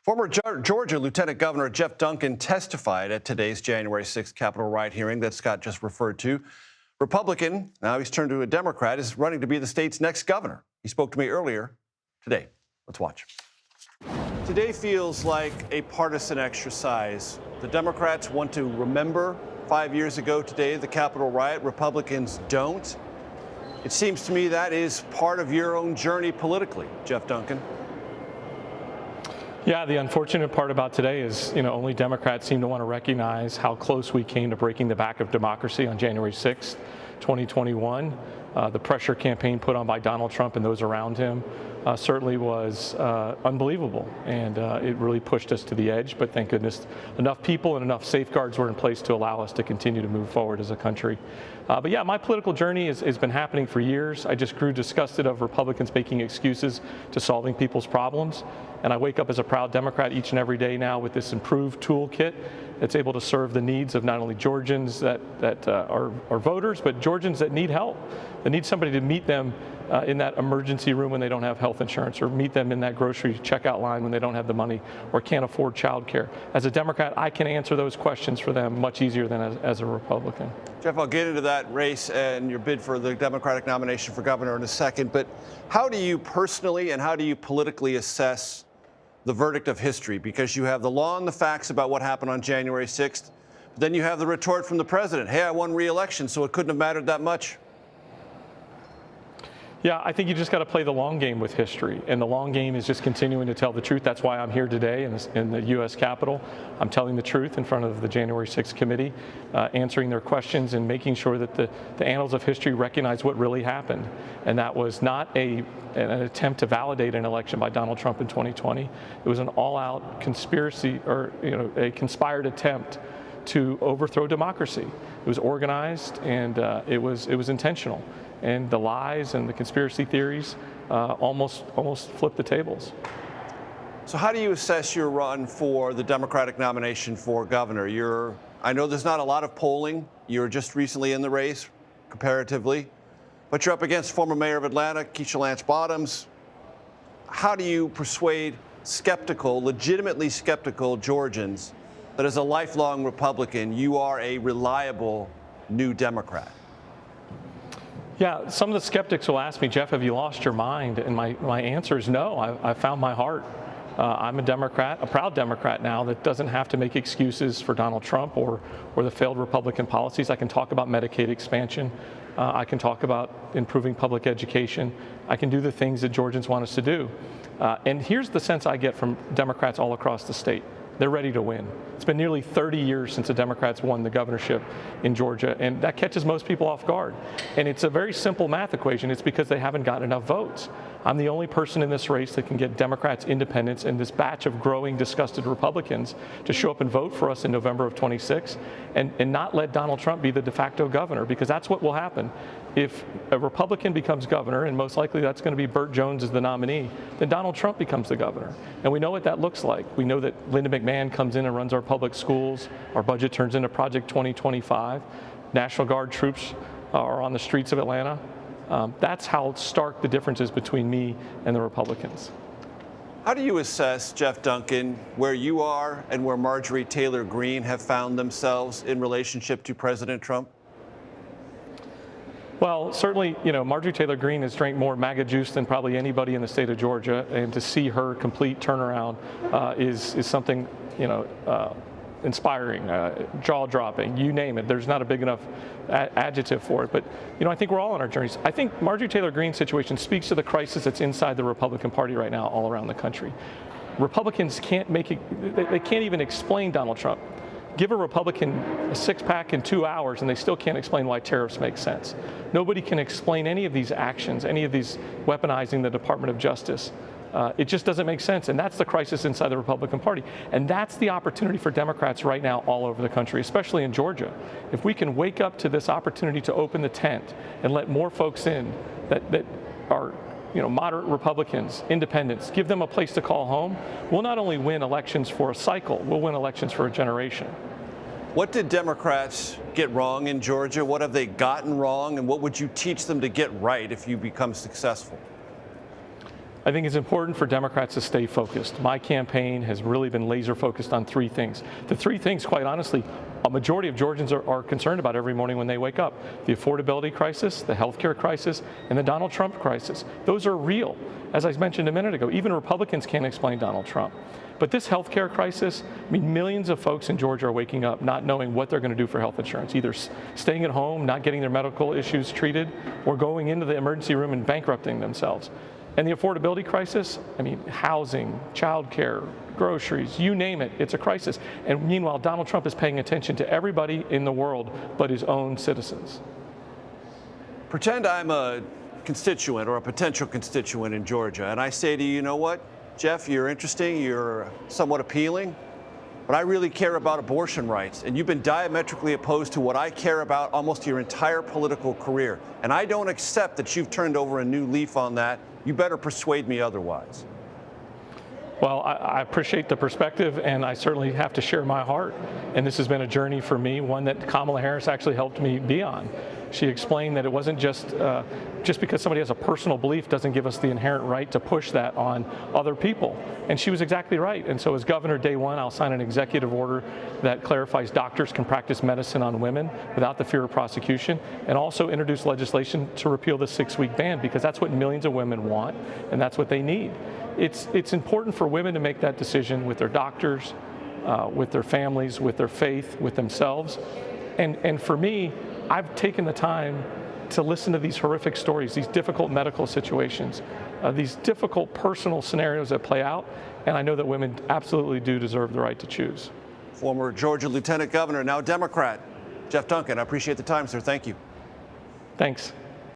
Former Georgia Lieutenant Governor Geoff Duncan testified at today's January 6th Capitol riot hearing that Scott just referred to. Republican, now he's turned to a Democrat, is running to be the state's next governor. He spoke to me earlier today. Let's watch. Today feels like a partisan exercise. The Democrats want to remember 5 years ago today, the Capitol riot. Republicans don't. It seems to me that is part of your own journey politically, Geoff Duncan. Yeah, the unfortunate part about today is, only Democrats seem to want to recognize how close we came to breaking the back of democracy on January 6th, 2021. The pressure campaign put on by Donald Trump and those around him certainly was unbelievable, and it really pushed us to the edge. But thank goodness enough people and enough safeguards were in place to allow us to continue to move forward as a country. But yeah, my political journey has been happening for years. I just grew disgusted of Republicans making excuses to solving people's problems. And I wake up as a proud Democrat each and every day now with this improved toolkit that's able to serve the needs of not only Georgians that are voters, but Georgians that need help, that need somebody to meet them in that emergency room when they don't have health insurance, or meet them in that grocery checkout line when they don't have the money or can't afford child care. As a Democrat, I can answer those questions for them much easier than as a Republican. Geoff, I'll get into that race and your bid for the Democratic nomination for governor in a second, but how do you personally and how do you politically assess the verdict of history? Because you have the law and the facts about what happened on January 6th. But then you have the retort from the president. Hey, I won re-election, so it couldn't have mattered that much. Yeah, I think you just got to play the long game with history. And the long game is just continuing to tell the truth. That's why I'm here today in the U.S. Capitol. I'm telling the truth in front of the January 6th committee, answering their questions and making sure that the annals of history recognize what really happened. And that was not an attempt to validate an election by Donald Trump in 2020. It was an all-out conspiracy, or a conspired attempt to overthrow democracy. It was organized, and it was intentional. And the lies and the conspiracy theories almost flipped the tables. So how do you assess your run for the Democratic nomination for governor? I know there's not a lot of polling. You're just recently in the race, comparatively. But you're up against former mayor of Atlanta, Keisha Lance Bottoms. How do you persuade legitimately skeptical Georgians that as a lifelong Republican, you are a reliable new Democrat? Yeah, some of the skeptics will ask me, Geoff, have you lost your mind? And my answer is no, I found my heart. I'm a Democrat, a proud Democrat now that doesn't have to make excuses for Donald Trump or the failed Republican policies. I can talk about Medicaid expansion. I can talk about improving public education. I can do the things that Georgians want us to do. And here's the sense I get from Democrats all across the state. They're ready to win. It's been nearly 30 years since the Democrats won the governorship in Georgia, and that catches most people off guard. And it's a very simple math equation. It's because they haven't gotten enough votes. I'm the only person in this race that can get Democrats, independents, and this batch of growing, disgusted Republicans to show up and vote for us in November of 26 and not let Donald Trump be the de facto governor, because that's what will happen. If a Republican becomes governor, and most likely that's going to be Burt Jones as the nominee, then Donald Trump becomes the governor. And we know what that looks like. We know that Linda McMahon comes in and runs our public schools. Our budget turns into Project 2025. National Guard troops are on the streets of Atlanta. That's how stark the difference is between me and the Republicans. How do you assess, Geoff Duncan, where you are and where Marjorie Taylor Greene have found themselves in relationship to President Trump? Well, certainly, Marjorie Taylor Greene has drank more MAGA juice than probably anybody in the state of Georgia, and to see her complete turnaround is something, inspiring, jaw-dropping, you name it. There's not a big enough adjective for it. But, I think we're all on our journeys. I think Marjorie Taylor Greene's situation speaks to the crisis that's inside the Republican Party right now all around the country. Republicans can't make it, they can't even explain Donald Trump. Give a Republican a six-pack in 2 hours, and they still can't explain why tariffs make sense. Nobody can explain any of these actions, any of these weaponizing the Department of Justice. It just doesn't make sense, and that's the crisis inside the Republican Party. And that's the opportunity for Democrats right now all over the country, especially in Georgia. If we can wake up to this opportunity to open the tent and let more folks in that are moderate Republicans, independents, give them a place to call home, we'll not only win elections for a cycle, we'll win elections for a generation. What did Democrats get wrong in Georgia? What have they gotten wrong? And what would you teach them to get right if you become successful? I think it's important for Democrats to stay focused. My campaign has really been laser focused on three things. The three things, quite honestly, a majority of Georgians are concerned about every morning when they wake up: the affordability crisis, the healthcare crisis, and the Donald Trump crisis. Those are real. As I mentioned a minute ago, even Republicans can't explain Donald Trump. But this healthcare crisis, I mean, millions of folks in Georgia are waking up not knowing what they're going to do for health insurance, either staying at home, not getting their medical issues treated, or going into the emergency room and bankrupting themselves. And the affordability crisis, I mean, housing, childcare, groceries, you name it, it's a crisis. And meanwhile, Donald Trump is paying attention to everybody in the world but his own citizens. Pretend I'm a constituent or a potential constituent in Georgia, and I say to you, you know what, Geoff, you're interesting, you're somewhat appealing, but I really care about abortion rights, and you've been diametrically opposed to what I care about almost your entire political career. And I don't accept that you've turned over a new leaf on that. You better persuade me otherwise. Well, I appreciate the perspective, and I certainly have to share my heart. And this has been a journey for me, one that Kamala Harris actually helped me be on. She explained that it wasn't just because somebody has a personal belief doesn't give us the inherent right to push that on other people. And she was exactly right. And so as governor, day one, I'll sign an executive order that clarifies doctors can practice medicine on women without the fear of prosecution, and also introduce legislation to repeal the 6-week ban, because that's what millions of women want, and that's what they need. It's important for women to make that decision with their doctors, with their families, with their faith, with themselves. And for me, I've taken the time to listen to these horrific stories, these difficult medical situations, these difficult personal scenarios that play out, and I know that women absolutely do deserve the right to choose. Former Georgia Lieutenant Governor, now Democrat, Geoff Duncan, I appreciate the time, sir. Thank you. Thanks.